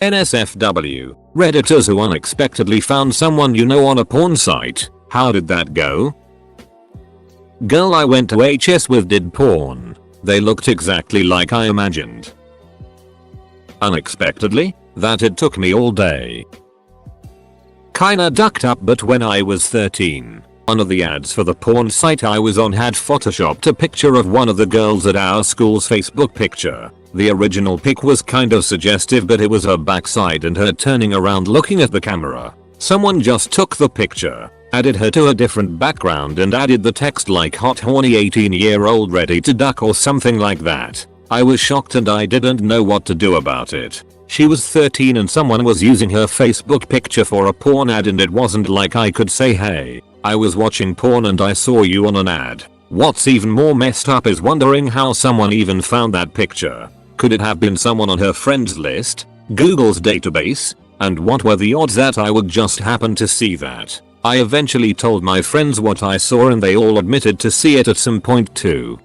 NSFW, Redditors who unexpectedly found someone you know on a porn site. How did that go? Girl I went to HS with did porn. They looked exactly like I imagined. Unexpectedly? That it took me all day. Kinda ducked up, but when I was 13, one of the ads for the porn site I was on had photoshopped a picture of one of the girls at our school's Facebook picture. The original pic was kind of suggestive, but it was her backside and her turning around looking at the camera. Someone just took the picture, added her to a different background and added the text like hot horny 18-year-old ready to duck or something like that. I was shocked and I didn't know what to do about it. She was 13 and someone was using her Facebook picture for a porn ad, and it wasn't like I could say, hey, I was watching porn and I saw you on an ad. What's even more messed up is wondering how someone even found that picture. Could it have been someone on her friends list, Google's database? And what were the odds that I would just happen to see that? I eventually told my friends what I saw and they all admitted to see it at some point too.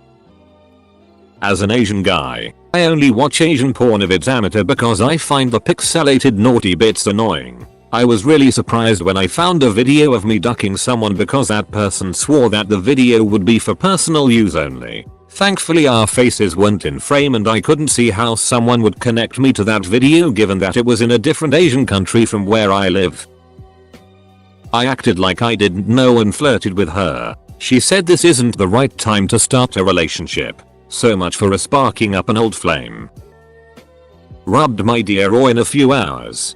As an Asian guy, I only watch Asian porn if it's amateur because I find the pixelated naughty bits annoying. I was really surprised when I found a video of me ducking someone because that person swore that the video would be for personal use only. Thankfully our faces weren't in frame and I couldn't see how someone would connect me to that video given that it was in a different Asian country from where I live. I acted like I didn't know and flirted with her. She said this isn't the right time to start a relationship. So much for sparking up an old flame. Rubbed my dear raw in a few hours.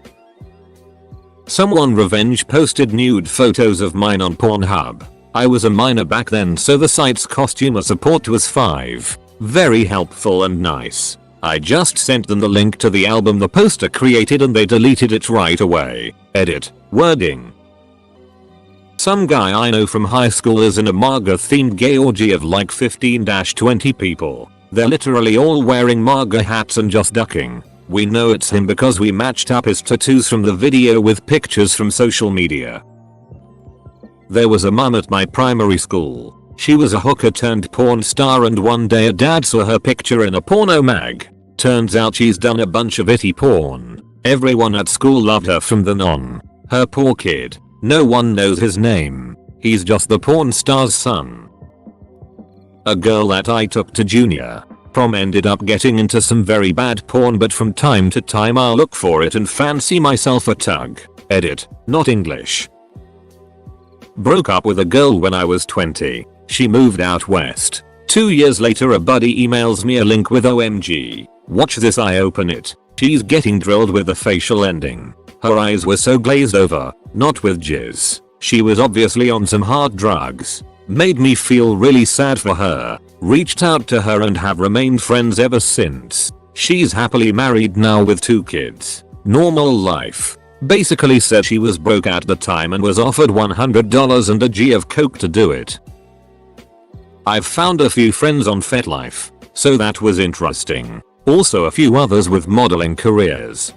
Someone revenge posted nude photos of mine on Pornhub. I was a minor back then, so the site's costumer support was 5. Very helpful and nice. I just sent them the link to the album the poster created and they deleted it right away. Edit. Wording. Some guy I know from high school is in a MAGA themed gay orgy of like 15-20 people. They're literally all wearing MAGA hats and just ducking. We know it's him because we matched up his tattoos from the video with pictures from social media. There was a mum at my primary school. She was a hooker turned porn star and one day a dad saw her picture in a porno mag. Turns out she's done a bunch of itty porn. Everyone at school loved her from then on. Her poor kid. No one knows his name. He's just the porn star's son. A girl that I took to junior prom ended up getting into some very bad porn, but from time to time I'll look for it and fancy myself a tug. Edit. Not English. Broke up with a girl when I was 20. She moved out west. 2 years later a buddy emails me a link with OMG. Watch this. I open it. She's getting drilled with a facial ending. Her eyes were so glazed over, not with jizz. She was obviously on some hard drugs. Made me feel really sad for her. Reached out to her and have remained friends ever since. She's happily married now with 2 kids. Normal life. Basically said she was broke at the time and was offered $100 and a G of coke to do it. I've found a few friends on FetLife, so that was interesting. Also a few others with modeling careers.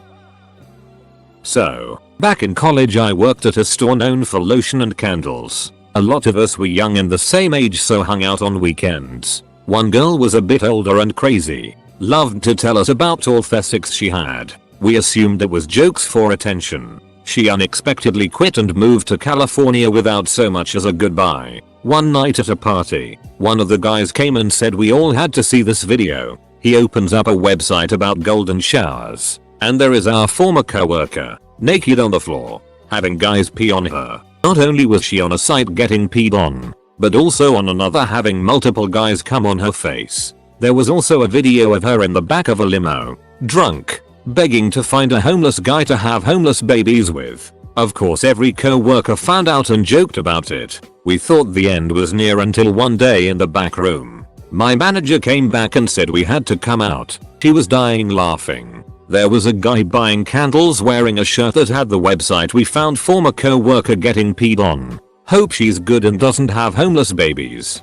So, back in college I worked at a store known for lotion and candles. A lot of us were young and the same age, so hung out on weekends. One girl was a bit older and crazy. Loved to tell us about all the sex she had. We assumed it was jokes for attention. She unexpectedly quit and moved to California without so much as a goodbye. One night at a party, one of the guys came and said we all had to see this video. He opens up a website about golden showers. And there is our former coworker, naked on the floor, having guys pee on her. Not only was she on a site getting peed on, but also on another having multiple guys come on her face. There was also a video of her in the back of a limo, drunk, begging to find a homeless guy to have homeless babies with. Of course every co-worker found out and joked about it. We thought the end was near until one day in the back room. My manager came back and said we had to come out. She was dying laughing. There was a guy buying candles wearing a shirt that had the website we found former co-worker getting peed on. Hope she's good and doesn't have homeless babies.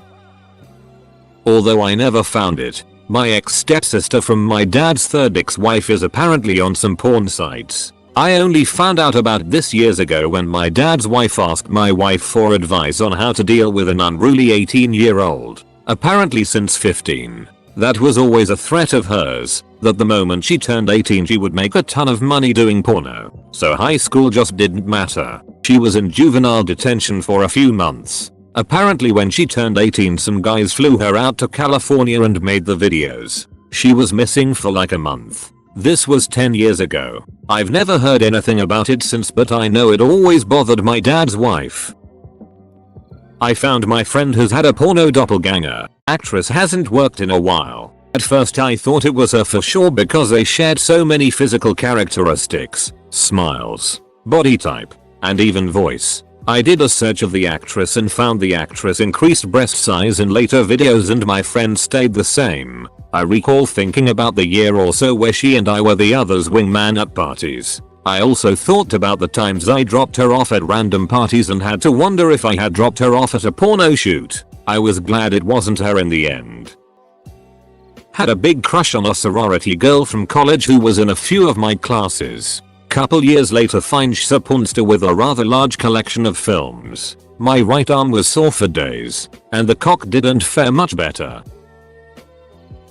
Although I never found it. My ex-stepsister from my dad's third ex-wife is apparently on some porn sites. I only found out about this years ago when my dad's wife asked my wife for advice on how to deal with an unruly 18-year-old. Apparently since 15, That was always a threat of hers, that the moment she turned 18 she would make a ton of money doing porno. So high school just didn't matter. She was in juvenile detention for a few months. Apparently when she turned 18 some guys flew her out to California and made the videos. She was missing for like a month. This was 10 years ago. I've never heard anything about it since, but I know it always bothered my dad's wife. I found my friend who's had a porno doppelganger. Actress hasn't worked in a while. At first I thought it was her for sure because they shared so many physical characteristics, smiles, body type, and even voice. I did a search of the actress and found the actress increased breast size in later videos and my friend stayed the same. I recall thinking about the year or so where she and I were the other's wingman at parties. I also thought about the times I dropped her off at random parties and had to wonder if I had dropped her off at a porno shoot. I was glad it wasn't her in the end. Had a big crush on a sorority girl from college who was in a few of my classes. Couple years later find a pornster with a rather large collection of films. My right arm was sore for days, and the cock didn't fare much better.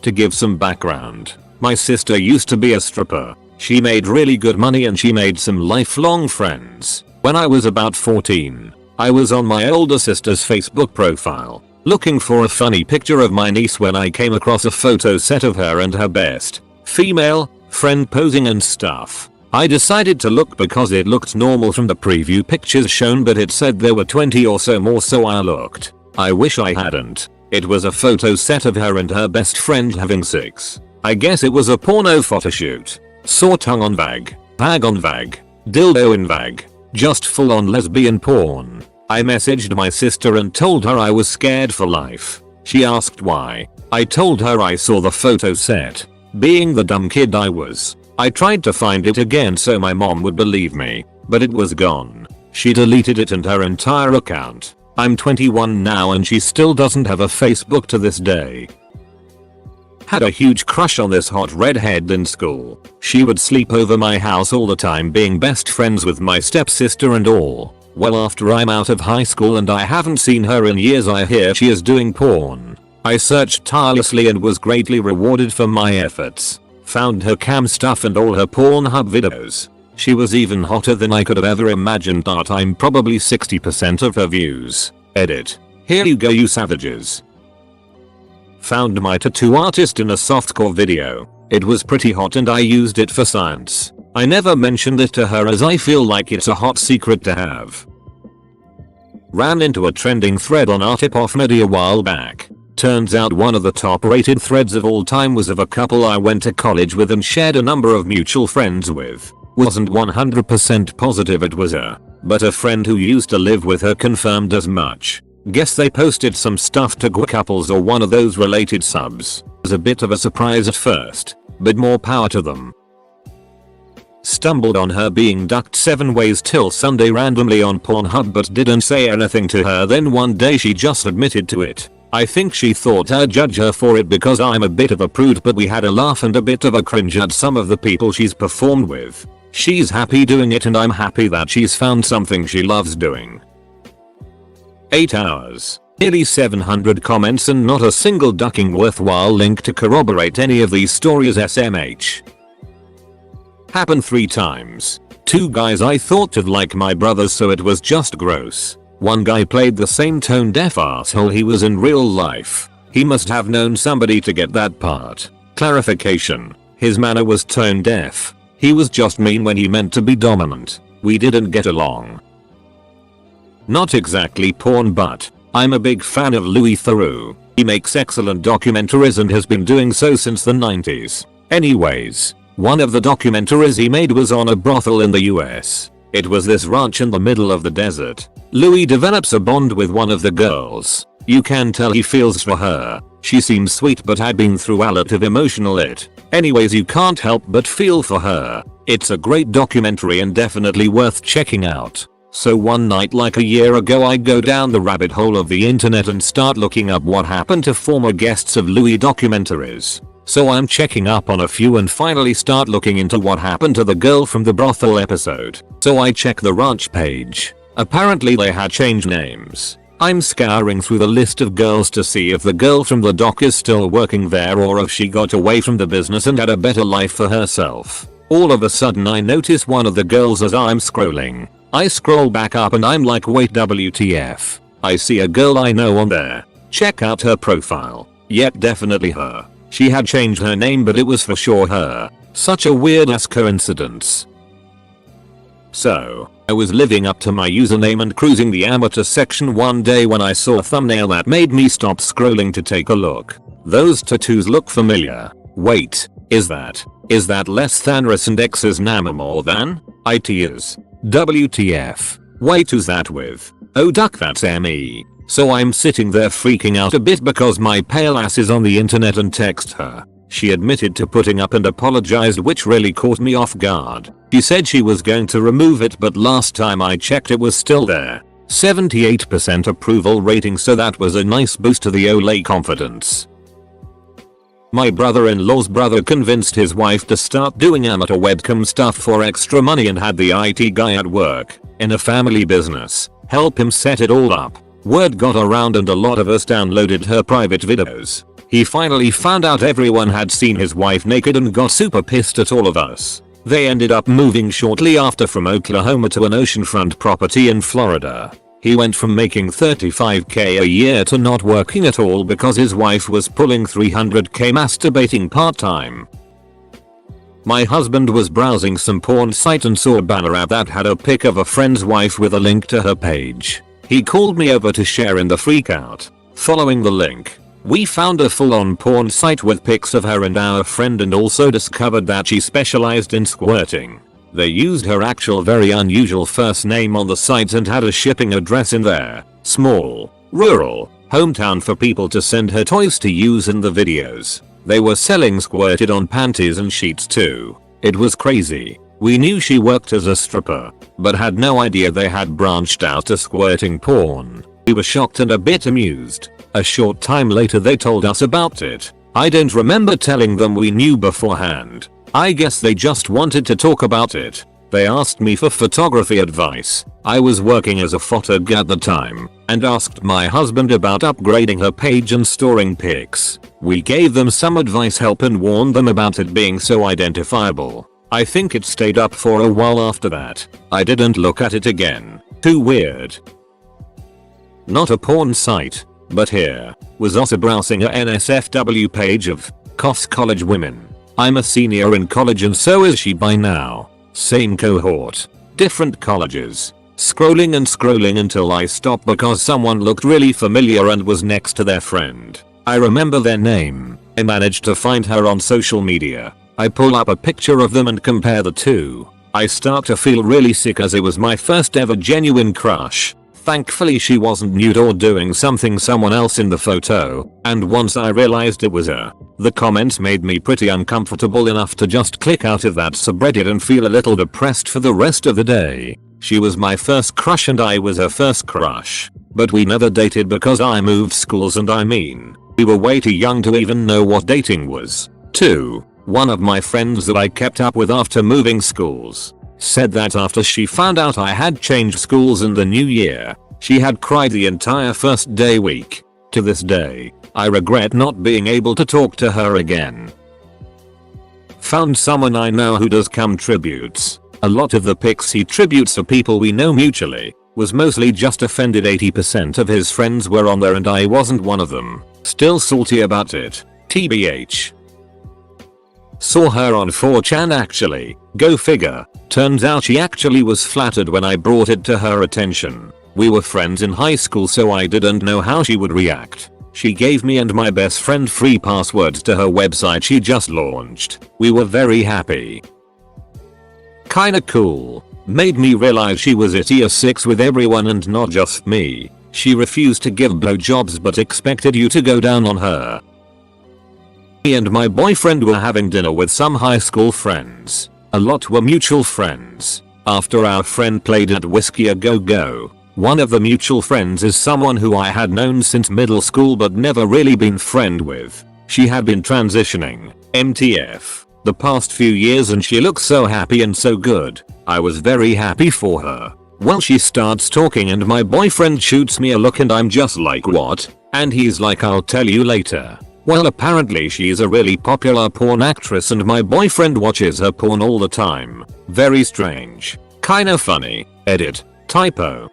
To give some background, my sister used to be a stripper. She made really good money and she made some lifelong friends. When I was about 14, I was on my older sister's Facebook profile, looking for a funny picture of my niece when I came across a photo set of her and her best female friend posing and stuff. I decided to look because it looked normal from the preview pictures shown, but it said there were 20 or so more, so I looked. I wish I hadn't. It was a photo set of her and her best friend having sex. I guess it was a porno photoshoot. Saw tongue on vag on vag, dildo in vag, just full on lesbian porn. I messaged my sister and told her I was scared for life. She asked why. I told her I saw the photo set. Being the dumb kid I was, I tried to find it again so my mom would believe me, but it was gone. She deleted it and her entire account. I'm 21 now and she still doesn't have a Facebook to this day. Had a huge crush on this hot redhead in school. She would sleep over my house all the time, being best friends with my stepsister and all. Well, after I'm out of high school and I haven't seen her in years, I hear she is doing porn. I searched tirelessly and was greatly rewarded for my efforts. Found her cam stuff and all her Pornhub videos. She was even hotter than I could have ever imagined. I'm probably 60% of her views. Edit. Here you go, you savages. Found my tattoo artist in a softcore video. It was pretty hot and I used it for science. I never mentioned it to her as I feel like it's a hot secret to have. Ran into a trending thread on Artipophmedy a while back. Turns out one of the top rated threads of all time was of a couple I went to college with and shared a number of mutual friends with. Wasn't 100% positive it was her, but a friend who used to live with her confirmed as much. Guess they posted some stuff to gay couples or one of those related subs. It was a bit of a surprise at first, but more power to them. Stumbled on her being ducked 7 ways till Sunday randomly on Pornhub but didn't say anything to her, then one day she just admitted to it. I think she thought I'd judge her for it because I'm a bit of a prude, but we had a laugh and a bit of a cringe at some of the people she's performed with. She's happy doing it and I'm happy that she's found something she loves doing. 8 hours, nearly 700 comments and not a single ducking worthwhile link to corroborate any of these stories. SMH. Happened 3 times. 2 guys I thought would like my brothers, so it was just gross. One guy played the same tone deaf asshole he was in real life. He must have known somebody to get that part. Clarification. His manner was tone deaf. He was just mean when he meant to be dominant. We didn't get along. Not exactly porn, but I'm a big fan of Louis Theroux. He makes excellent documentaries and has been doing so since the 90s. Anyways, one of the documentaries he made was on a brothel in the US. It was this ranch in the middle of the desert. Louis develops a bond with one of the girls. You can tell he feels for her. She seems sweet but had been through a lot of emotional it. Anyways, you can't help but feel for her. It's a great documentary and definitely worth checking out. So one night like a year ago I go down the rabbit hole of the internet and start looking up what happened to former guests of Louis documentaries. So I'm checking up on a few and finally start looking into what happened to the girl from the brothel episode. So I check the ranch page. Apparently they had changed names. I'm scouring through the list of girls to see if the girl from the dock is still working there or if she got away from the business and had a better life for herself. All of a sudden I notice one of the girls as I'm scrolling. I scroll back up and I'm like, wait, WTF. I see a girl I know on there. Check out her profile. Yep, definitely her. She had changed her name but it was for sure her. Such a weird ass coincidence. So, I was living up to my username and cruising the amateur section one day when I saw a thumbnail that made me stop scrolling to take a look. Those tattoos look familiar. Wait, is that less than recent ex's Nama more than? It is. WTF. Wait, who's that with? Oh duck, that's ME. So I'm sitting there freaking out a bit because my pale ass is on the internet and text her. She admitted to putting up and apologized, which really caught me off guard. She said she was going to remove it but last time I checked it was still there. 78% approval rating, so that was a nice boost to the Olay confidence. My brother-in-law's brother convinced his wife to start doing amateur webcam stuff for extra money and had the IT guy at work, in a family business, help him set it all up. Word got around and a lot of us downloaded her private videos. He finally found out everyone had seen his wife naked and got super pissed at all of us. They ended up moving shortly after from Oklahoma to an oceanfront property in Florida. He went from making $35k a year to not working at all because his wife was pulling $300k masturbating part-time. My husband was browsing some porn site and saw a banner ad that had a pic of a friend's wife with a link to her page. He called me over to share in the freakout. Following the link, we found a full-on porn site with pics of her and our friend and also discovered that she specialized in squirting. They used her actual very unusual first name on the site and had a shipping address in their small, rural hometown for people to send her toys to use in the videos. They were selling squirted on panties and sheets too. It was crazy. We knew she worked as a stripper, but had no idea they had branched out to squirting porn. We were shocked and a bit amused. A short time later they told us about it. I don't remember telling them we knew beforehand. I guess they just wanted to talk about it. They asked me for photography advice. I was working as a photog at the time and asked my husband about upgrading her page and storing pics. We gave them some advice help and warned them about it being so identifiable. I think it stayed up for a while after that. I didn't look at it again. Too weird. Not a porn site, but here was us browsing a NSFW page of college women. I'm a senior in college and so is she by now. Same cohort, different colleges. Scrolling and scrolling until I stopped because someone looked really familiar and was next to their friend. I remember their name. I managed to find her on social media. I pull up a picture of them and compare the two. I start to feel really sick as it was my first ever genuine crush. Thankfully she wasn't nude or doing someone else in the photo, and once I realized it was her, the comments made me pretty uncomfortable enough to just click out of that subreddit and feel a little depressed for the rest of the day. She was my first crush and I was her first crush, but we never dated because I moved schools and I mean, we were way too young to even know what dating was. 2. One of my friends that I kept up with after moving schools said that after she found out I had changed schools in the new year, she had cried the entire first day week. To this day, I regret not being able to talk to her again. Found someone I know who does cam tributes. A lot of the pics he tributes are people we know mutually. Was mostly just offended 80% of his friends were on there and I wasn't one of them. Still salty about it. TBH. Saw her on 4chan actually. Go figure. Turns out she actually was flattered when I brought it to her attention. We were friends in high school so I didn't know how she would react. She gave me and my best friend free passwords to her website she just launched. We were very happy. Kinda cool. Made me realize she was at tier 6 with everyone and not just me. She refused to give blowjobs but expected you to go down on her. Me and my boyfriend were having dinner with some high school friends. A lot were mutual friends. After our friend played at Whiskey a Go Go, one of the mutual friends is someone who I had known since middle school but never really been friend with. She had been transitioning, MTF, the past few years and she looked so happy and so good. I was very happy for her. Well, she starts talking and my boyfriend shoots me a look and I'm just like, what? And he's like, I'll tell you later. Well, apparently she's a really popular porn actress and my boyfriend watches her porn all the time. Very strange. Kinda funny. Edit. Typo.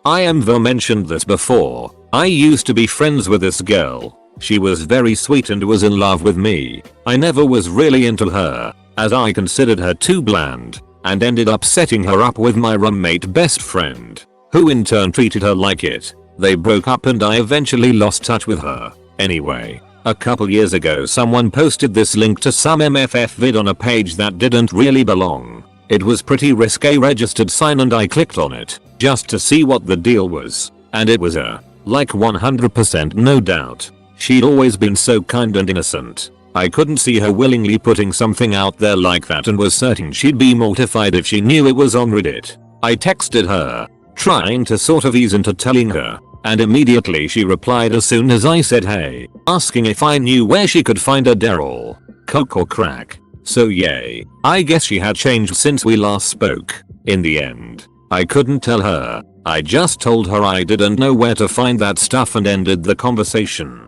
I am mentioned this before. I used to be friends with this girl. She was very sweet and was in love with me. I never was really into her, as I considered her too bland, and ended up setting her up with my roommate best friend, who in turn treated her like it. They broke up and I eventually lost touch with her. Anyway, a couple years ago someone posted this link to some MFF vid on a page that didn't really belong. It was pretty risque registered sign and I clicked on it, just to see what the deal was. And it was a, like 100% no doubt. She'd always been so kind and innocent. I couldn't see her willingly putting something out there like that and was certain she'd be mortified if she knew it was on Reddit. I texted her, trying to sort of ease into telling her, and immediately she replied as soon as I said hey, asking if I knew where she could find a Daryl, coke or crack. So yay, I guess she had changed since we last spoke. In the end, I couldn't tell her. I just told her I didn't know where to find that stuff and ended the conversation.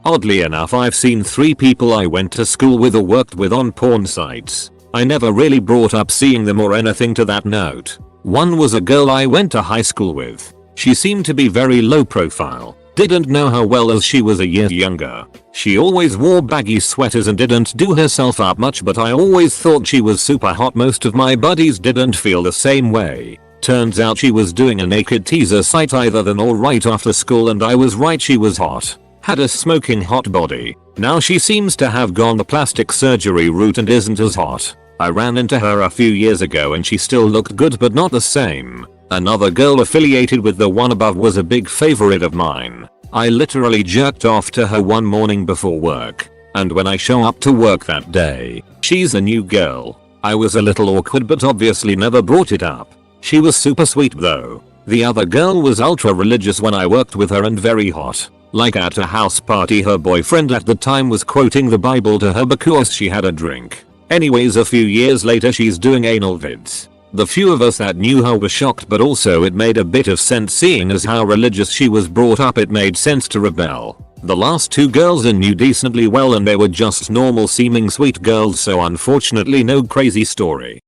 Oddly enough, I've seen 3 people I went to school with or worked with on porn sites. I never really brought up seeing them or anything to that note. One was a girl I went to high school with. She seemed to be very low profile. Didn't know her well as she was a year younger. She always wore baggy sweaters and didn't do herself up much, but I always thought she was super hot. Most of my buddies didn't feel the same way. Turns out she was doing a naked teaser site either then or right after school and I was right, she was hot. Had a smoking hot body. Now she seems to have gone the plastic surgery route and isn't as hot. I ran into her a few years ago and she still looked good but not the same. Another girl affiliated with the one above was a big favorite of mine. I literally jerked off to her one morning before work. And when I show up to work that day, she's a new girl. I was a little awkward but obviously never brought it up. She was super sweet though. The other girl was ultra religious when I worked with her and very hot. Like at a house party her boyfriend at the time was quoting the Bible to her because she had a drink. Anyways, a few years later she's doing anal vids. The few of us that knew her were shocked, but also it made a bit of sense seeing as how religious she was brought up. It made sense to rebel. The last 2 girls I knew decently well and they were just normal seeming sweet girls, so unfortunately no crazy story.